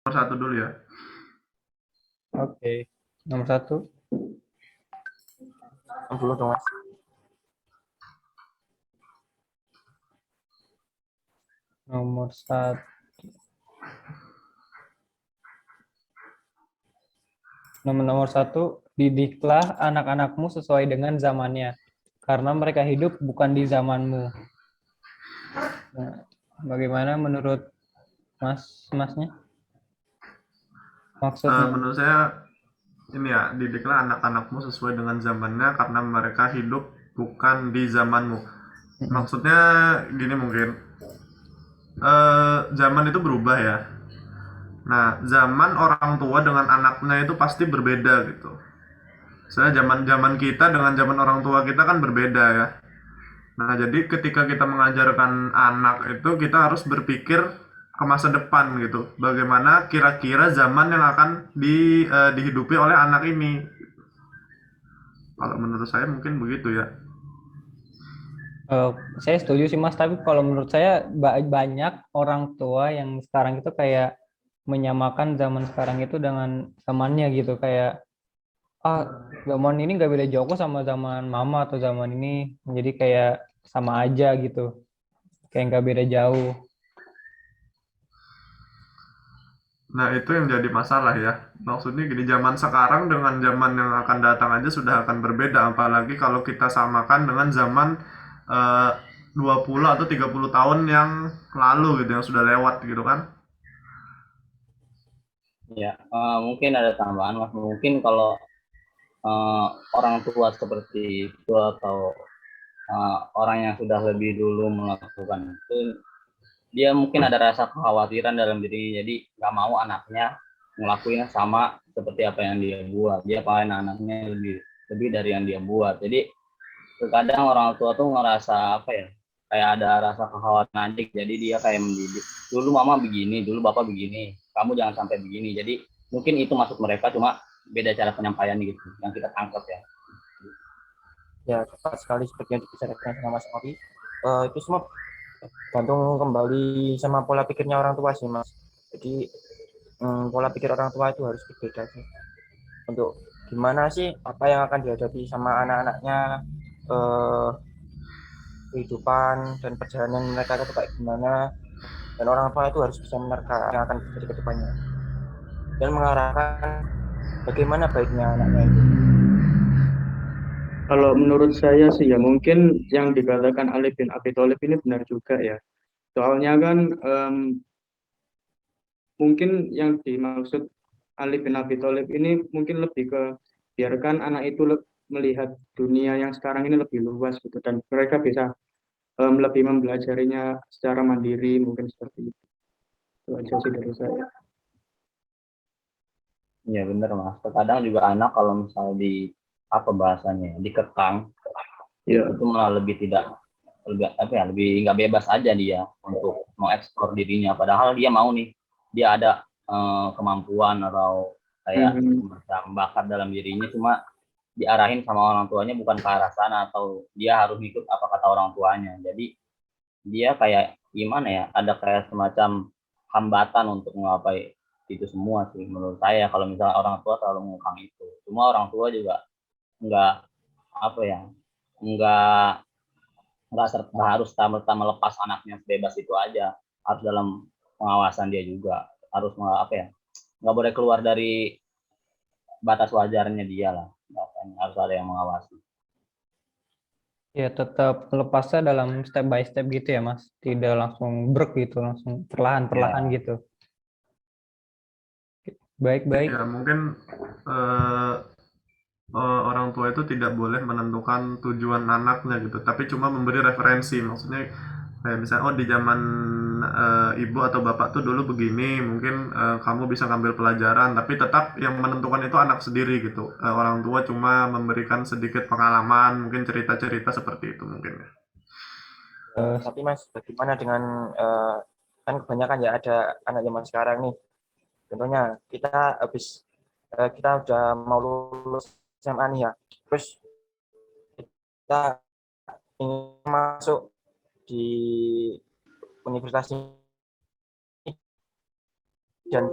nomor satu dulu ya. Oke. Nomor satu. Dulu dong Mas. Nomor satu. Nomor satu, didiklah anak-anakmu sesuai dengan zamannya, karena mereka hidup bukan di zamanmu. Nah, bagaimana menurut masnya? Maksudnya? Menurut saya ini ya, didiklah anak-anakmu sesuai dengan zamannya karena mereka hidup bukan di zamanmu. Mm-mm. Maksudnya gini mungkin, zaman itu berubah ya. Nah, zaman orang tua dengan anaknya itu pasti berbeda gitu. Saya zaman zaman kita dengan zaman orang tua kita kan berbeda ya. Nah, jadi ketika kita mengajarkan anak itu kita harus berpikir ke masa depan gitu. Bagaimana kira-kira zaman yang akan dihidupi oleh anak ini. Kalau menurut saya mungkin begitu ya. Eh, saya setuju sih Mas, tapi kalau menurut saya banyak orang tua yang sekarang itu kayak menyamakan zaman sekarang itu dengan zamannya gitu, kayak zaman ini nggak beda jauh kok sama zaman mama atau zaman ini, jadi kayak sama aja gitu, kayak nggak beda jauh. Nah, itu yang jadi masalah ya. Maksudnya di zaman sekarang dengan zaman yang akan datang aja sudah akan berbeda. Apalagi kalau kita samakan dengan zaman eh, 20 atau 30 tahun yang lalu gitu, yang sudah lewat gitu kan. Ya, mungkin ada tambahan Mas. Mungkin kalau eh, orang tua seperti itu atau orang yang sudah lebih dulu melakukan itu, dia mungkin ada rasa kekhawatiran dalam dirinya. Jadi nggak mau anaknya ngelakuin sama seperti apa yang dia buat. Dia pengen anaknya lebih lebih dari yang dia buat. Jadi terkadang orang tua tuh ngerasa apa ya? Kayak ada rasa kekhawatiran adik. Jadi dia kayak mendidik. Dulu mama begini, dulu bapak begini. Kamu jangan sampai begini. Jadi mungkin itu maksud mereka, cuma beda cara penyampaian gitu yang kita tangkap ya. Ya, tepat sekali seperti yang dibicarakan sama Mas Ori. Itu semua gantung kembali sama pola pikirnya orang tua sih Mas. Jadi pola pikir orang tua itu harus berbeda sih. Untuk gimana sih apa yang akan dihadapi sama anak-anaknya, eh, kehidupan dan perjalanan mereka itu kayak gimana, dan orang tua itu harus bisa menerka yang akan terjadi ke depannya dan mengarahkan bagaimana baiknya anaknya itu. Kalau menurut saya sih ya mungkin yang dikatakan Ali bin Abi Thalib ini benar juga ya. Soalnya kan mungkin yang dimaksud Ali bin Abi Thalib ini mungkin lebih ke biarkan anak itu melihat dunia yang sekarang ini lebih luas gitu dan mereka bisa lebih mempelajarinya secara mandiri mungkin seperti itu. Itu aja sih dari saya. Iya bener Mas. Terkadang juga anak kalau misalnya di apa bahasanya dikekang Ya, itu malah lebih tidak lebih apa ya lebih nggak bebas aja dia untuk mengeksplor dirinya. Padahal dia mau nih, dia ada kemampuan atau kayak hmm, semacam bakat dalam dirinya, cuma diarahin sama orang tuanya bukan ke arah sana atau dia harus ikut apa kata orang tuanya. Jadi dia kayak gimana ya, ada kayak semacam hambatan untuk mengapai itu semua sih menurut saya kalau misalnya orang tua terlalu mengekang itu. Cuma orang tua juga nggak apa ya, nggak nggak harus serta melepas anaknya bebas itu aja, harus dalam pengawasan dia juga, harus apa ya, nggak boleh keluar dari batas wajarnya dia lah, harus ada yang mengawasi. Ya, tetap lepasnya dalam step by step gitu ya Mas, tidak langsung brek gitu, langsung perlahan-perlahan Ya, gitu. Baik-baik. Ya mungkin eh, orang tua itu tidak boleh menentukan tujuan anaknya gitu, tapi cuma memberi referensi. Maksudnya kayak misalnya, oh di zaman ibu atau bapak tuh dulu begini, mungkin kamu bisa ngambil pelajaran, tapi tetap yang menentukan itu anak sendiri gitu. Orang tua cuma memberikan sedikit pengalaman, mungkin cerita-cerita seperti itu mungkin ya. Tapi Mas, bagaimana dengan kan kebanyakan ya ada anak zaman sekarang nih. Contohnya kita udah mau lulus SMA nih ya. Terus kita ingin masuk di universitas ini dan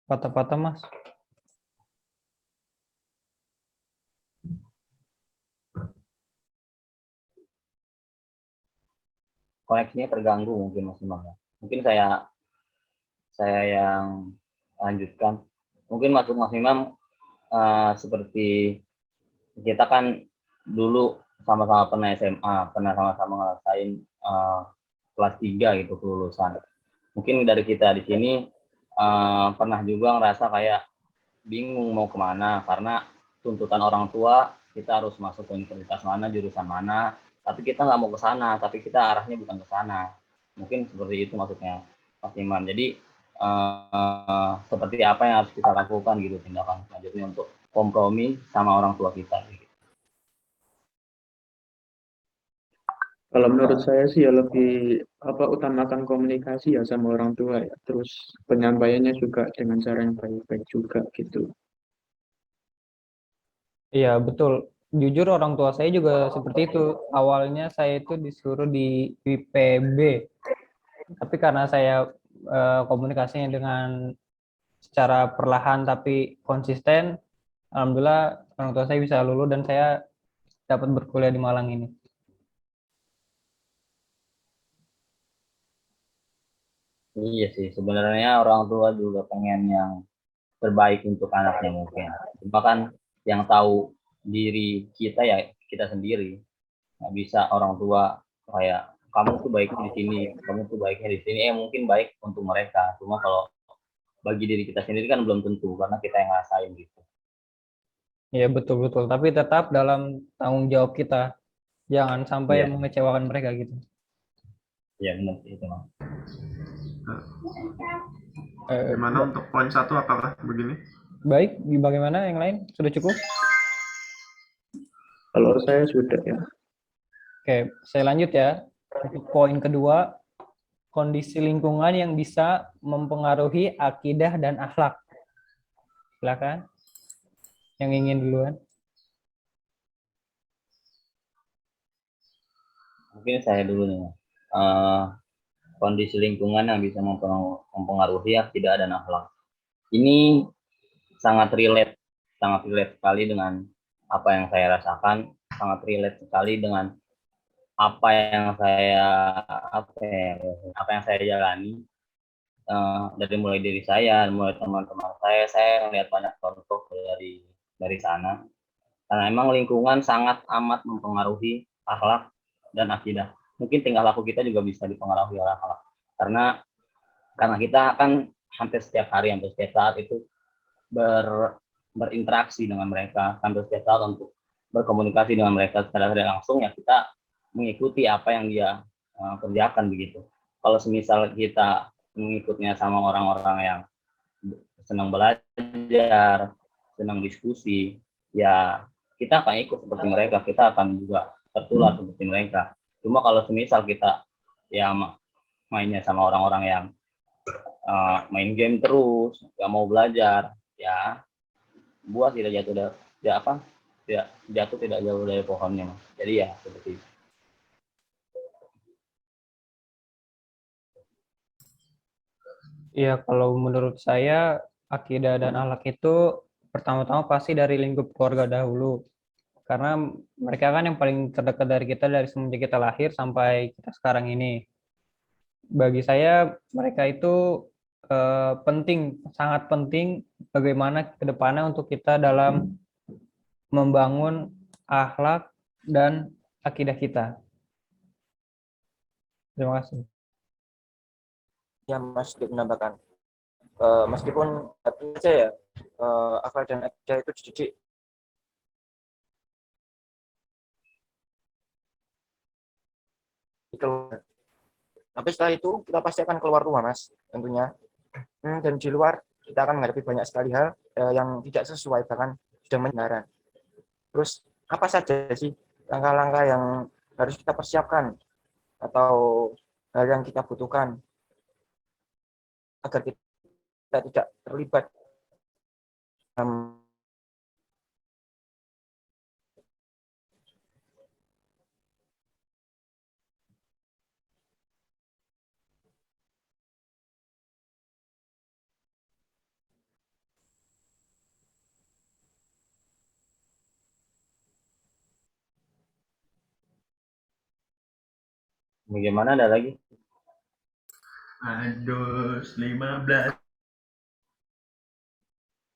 patah-patah Mas. Koneksinya terganggu mungkin Mas Imam. Mungkin saya yang lanjutkan. Mungkin maksud Mas Imam seperti kita kan dulu sama-sama pernah SMA, pernah sama-sama ngerasain kelas 3 gitu kelulusan. Mungkin dari kita di sini pernah juga ngerasa kayak bingung mau kemana karena tuntutan orang tua kita harus masuk ke universitas mana, jurusan mana, tapi kita nggak mau ke sana, tapi kita arahnya bukan ke sana. Mungkin seperti itu maksudnya Mas Iman. Jadi seperti apa yang harus kita lakukan gitu tindakan selanjutnya untuk kompromi sama orang tua kita gitu. Kalau menurut saya sih ya lebih utamakan komunikasi ya sama orang tua ya. Terus penyampaiannya juga dengan cara yang baik-baik juga gitu. Iya, betul. Jujur orang tua saya juga seperti itu. Awalnya saya itu disuruh di IPB, tapi karena saya komunikasinya dengan secara perlahan tapi konsisten, alhamdulillah orang tua saya bisa lulus dan saya dapat berkuliah di Malang ini. Iya sih, sebenarnya orang tua juga pengen yang terbaik untuk anaknya mungkin. Cuma kan yang tahu diri kita ya kita sendiri. Nggak bisa orang tua kayak kamu tuh baiknya di sini, kamu tuh baiknya di sini. Mungkin baik untuk mereka. Cuma kalau bagi diri kita sendiri kan belum tentu karena kita yang ngerasain gitu. Iya, betul-betul. Tapi tetap dalam tanggung jawab kita. Jangan sampai Iya, mengecewakan mereka gitu. iya benar sih itu mah. Nah, Eh, gimana untuk poin 1 apakah begini? Baik, bagaimana yang lain? Sudah cukup? Kalau saya sudah ya. Oke, saya lanjut ya. Untuk poin kedua, kondisi lingkungan yang bisa mempengaruhi akidah dan akhlak. Silakan, yang ingin duluan. Mungkin saya dulu nih. Uh, Kondisi lingkungan yang bisa mempengaruhi akidah dan akhlak. Ini sangat relate sekali dengan apa yang saya rasakan, sangat relate sekali dengan apa yang saya apa yang saya jalani dari mulai diri saya, mulai teman-teman saya melihat banyak contoh dari sana. Karena memang lingkungan sangat amat mempengaruhi akhlak dan akidah. Mungkin tingkah laku kita juga bisa dipengaruhi oleh akhlak. Karena kita kan hampir setiap hari, hampir setiap saat itu berinteraksi dengan mereka, hampir setiap saat untuk berkomunikasi dengan mereka secara tidak langsung ya kita mengikuti apa yang dia kerjakan begitu. Kalau semisal kita mengikutnya sama orang-orang yang senang belajar, senang diskusi, ya kita akan ikut seperti mereka, kita akan juga tertular seperti mereka. Cuma kalau semisal kita ya mainnya sama orang-orang yang main game terus, nggak mau belajar, ya buah tidak jatuh tidak apa tidak jatuh tidak jauh dari pohonnya mas. Jadi ya seperti itu. Iya, kalau menurut saya akidah dan akhlak itu pertama-tama pasti dari lingkup keluarga dahulu. Karena mereka kan yang paling terdekat dari kita dari semenjak kita lahir sampai kita sekarang ini. Bagi saya mereka itu penting, sangat penting bagaimana ke depannya untuk kita dalam membangun akhlak dan akidah kita. Terima kasih. Ya Mas Dik menambahkan, meskipun saja ya akal dan akidah itu dididik, tapi setelah itu kita pasti akan keluar rumah Mas tentunya. Dan di luar kita akan menghadapi banyak sekali hal yang tidak sesuai bahkan sudah menyesaran. Terus apa saja sih langkah-langkah yang harus kita persiapkan atau hal yang kita butuhkan agar kita tidak terlibat dalam Bagaimana ada lagi? Aduh, 15.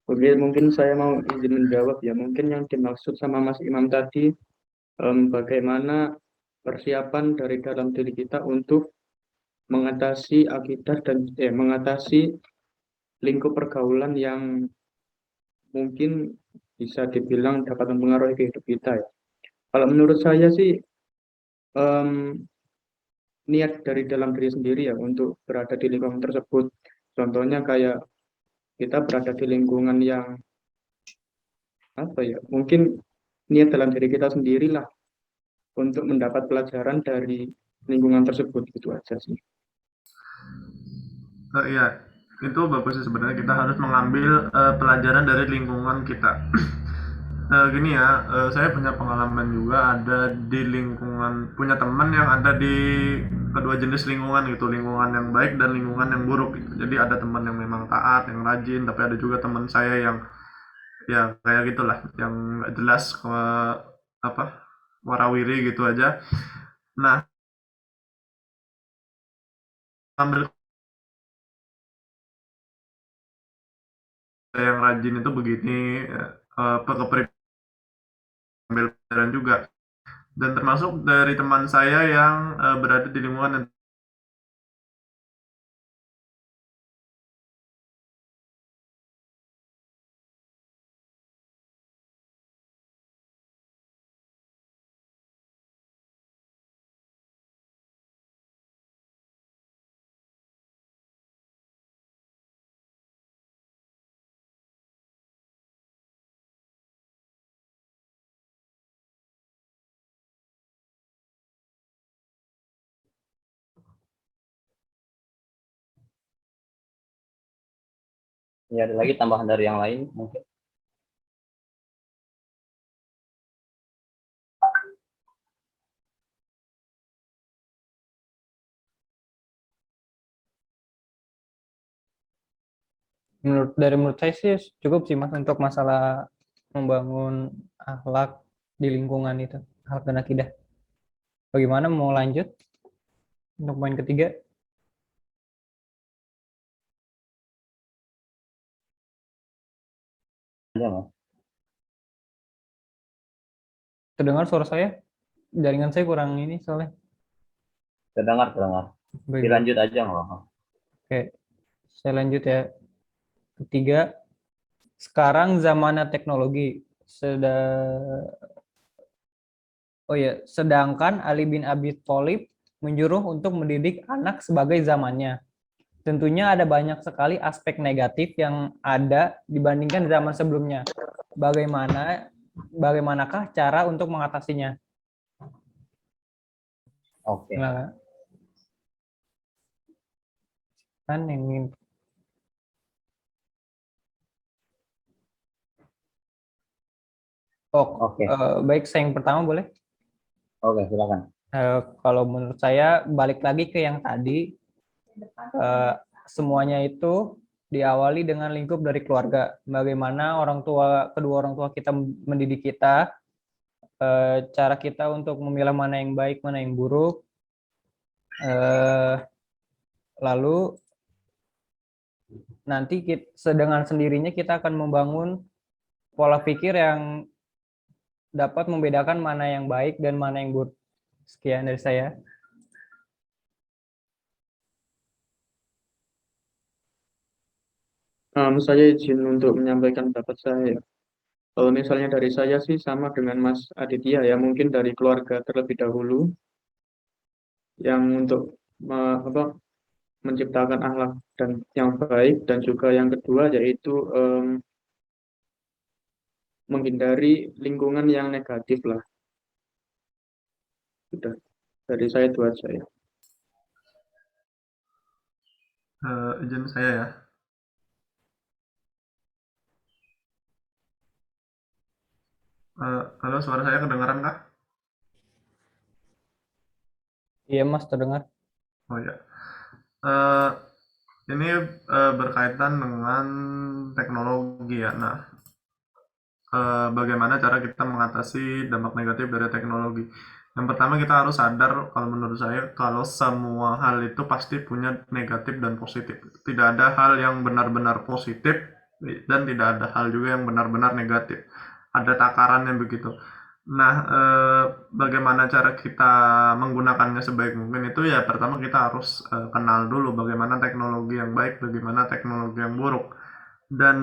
Oke, mungkin saya mau izin menjawab ya. Mungkin yang dimaksud sama Mas Imam tadi, bagaimana persiapan dari dalam diri kita untuk mengatasi akidah dan mengatasi lingkup pergaulan yang mungkin bisa dibilang dapat mempengaruhi kehidupan kita ya. Kalau menurut saya sih em, niat dari dalam diri sendiri ya untuk berada di lingkungan tersebut. Contohnya kayak kita berada di lingkungan yang apa ya, mungkin niat dalam diri kita sendirilah untuk mendapat pelajaran dari lingkungan tersebut gitu aja sih. Iya, itu bagus sih sebenarnya kita harus mengambil pelajaran dari lingkungan kita. Gini ya, saya punya pengalaman juga ada di lingkungan, punya teman yang ada di kedua jenis lingkungan gitu, lingkungan yang baik dan lingkungan yang buruk gitu. Jadi ada teman yang memang taat, yang rajin, tapi ada juga teman saya yang ya kayak gitulah, yang nggak jelas apa warawiri gitu aja. Nah, ambil yang rajin itu begini, ambil pelajaran juga. Dan termasuk dari teman saya yang berada di lingkungan yang Ya, ada lagi tambahan dari yang lain mungkin. Menurut saya sih cukup sih Mas untuk masalah membangun akhlak di lingkungan itu, akhlak dan akidah. Bagaimana mau lanjut untuk poin ketiga? Aja, Mas. Terdengar suara saya? Jaringan saya kurang ini soalnya. Terdengar, terdengar. Baik, baik. Dilanjut aja nggak apa-apa. Oke, saya lanjut ya. Ketiga, sekarang zamannya teknologi. Sedangkan Ali bin Abi Thalib menyuruh untuk mendidik anak sebagai zamannya. Tentunya ada banyak sekali aspek negatif yang ada dibandingkan zaman sebelumnya. Bagaimanakah cara untuk mengatasinya? Oke. Nah, kan yang Oke. baik, saya yang pertama boleh. Oke, silakan. Kalau menurut saya balik lagi ke yang tadi, semuanya itu diawali dengan lingkup dari keluarga. Bagaimana kedua orang tua kita mendidik kita, cara kita untuk memilah mana yang baik, mana yang buruk. Lalu nanti dengan sendirinya kita akan membangun pola pikir yang dapat membedakan mana yang baik dan mana yang buruk. Sekian dari saya. Saya izin untuk menyampaikan pendapat saya. Kalau misalnya dari saya sih sama dengan Mas Aditya ya, mungkin dari keluarga terlebih dahulu yang untuk menciptakan akhlak dan yang baik, dan juga yang kedua yaitu menghindari lingkungan yang negatif lah. Sudah dari saya itu aja ya. izin saya ya. Halo, suara saya kedengaran kah? Iya Mas, terdengar. Oh ya. Eh, ini berkaitan dengan teknologi ya. Nah, bagaimana cara kita mengatasi dampak negatif dari teknologi? Yang pertama kita harus sadar kalau menurut saya kalau semua hal itu pasti punya negatif dan positif. Tidak ada hal yang benar-benar positif dan tidak ada hal juga yang benar-benar negatif. Ada takarannya begitu. Nah, bagaimana cara kita menggunakannya sebaik mungkin itu ya pertama kita harus kenal dulu bagaimana teknologi yang baik, bagaimana teknologi yang buruk. Dan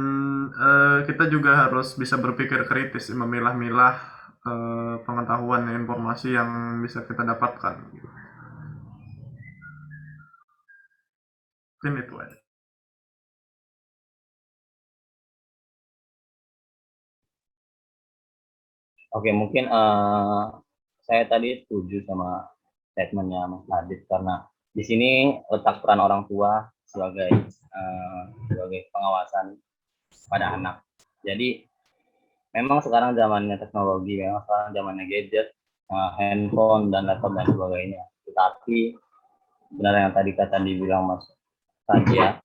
kita juga harus bisa berpikir kritis, memilah-milah pengetahuan dan informasi yang bisa kita dapatkan. Mungkin itu aja. Oke, mungkin saya tadi setuju sama statementnya Mas Nadif karena di sini letak peran orang tua sebagai pengawasan pada anak. Jadi memang sekarang zamannya teknologi, memang sekarang zamannya gadget, handphone dan laptop dan sebagainya. Tetapi benar yang tadi kata dibilang Mas Saja,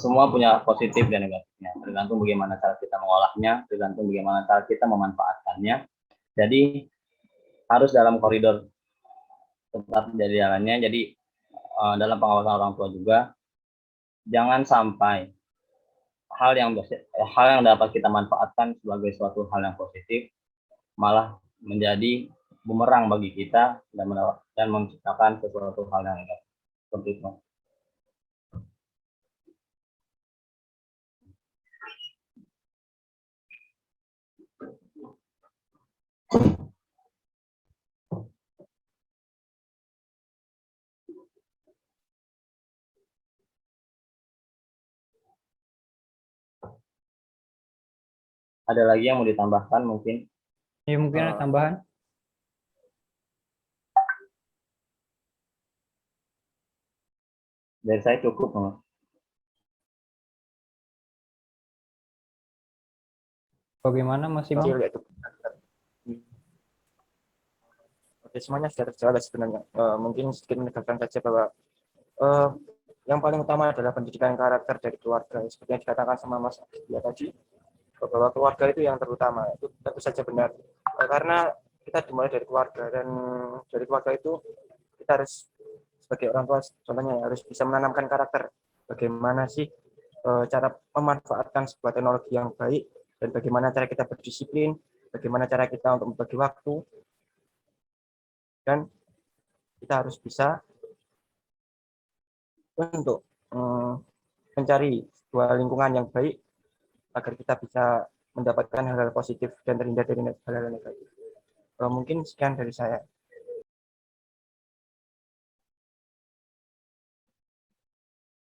semua punya positif dan negatifnya. Tergantung bagaimana cara kita mengolahnya, tergantung bagaimana cara kita memanfaatkannya. Jadi harus dalam koridor tetap jadi jalannya. Jadi dalam pengawasan orang tua juga jangan sampai hal yang dapat kita manfaatkan sebagai suatu hal yang positif malah menjadi bumerang bagi kita dan menciptakan sesuatu hal yang negatif. Seperti itu. Ada lagi yang mau ditambahkan mungkin? Ya mungkin ada tambahan. Dari saya cukup, Mas. Bagaimana Mas Imam? Kecil yaitu. Oke, semuanya sudah terjawab sebenarnya. Mungkin sedikit menegaskan saja bahwa yang paling utama adalah pendidikan karakter dari keluarga. Seperti yang dikatakan sama Mas Dia tadi, bahwa keluarga itu yang terutama. Itu tentu saja benar. Karena kita dimulai dari keluarga, dan dari keluarga itu kita harus sebagai orang tua contohnya harus bisa menanamkan karakter. Bagaimana sih cara memanfaatkan sebuah teknologi yang baik, dan bagaimana cara kita berdisiplin, bagaimana cara kita untuk membagi waktu, dan kita harus bisa untuk mencari sebuah lingkungan yang baik agar kita bisa mendapatkan hal-hal positif dan terhindar dari hal-hal negatif. Mungkin sekian dari saya.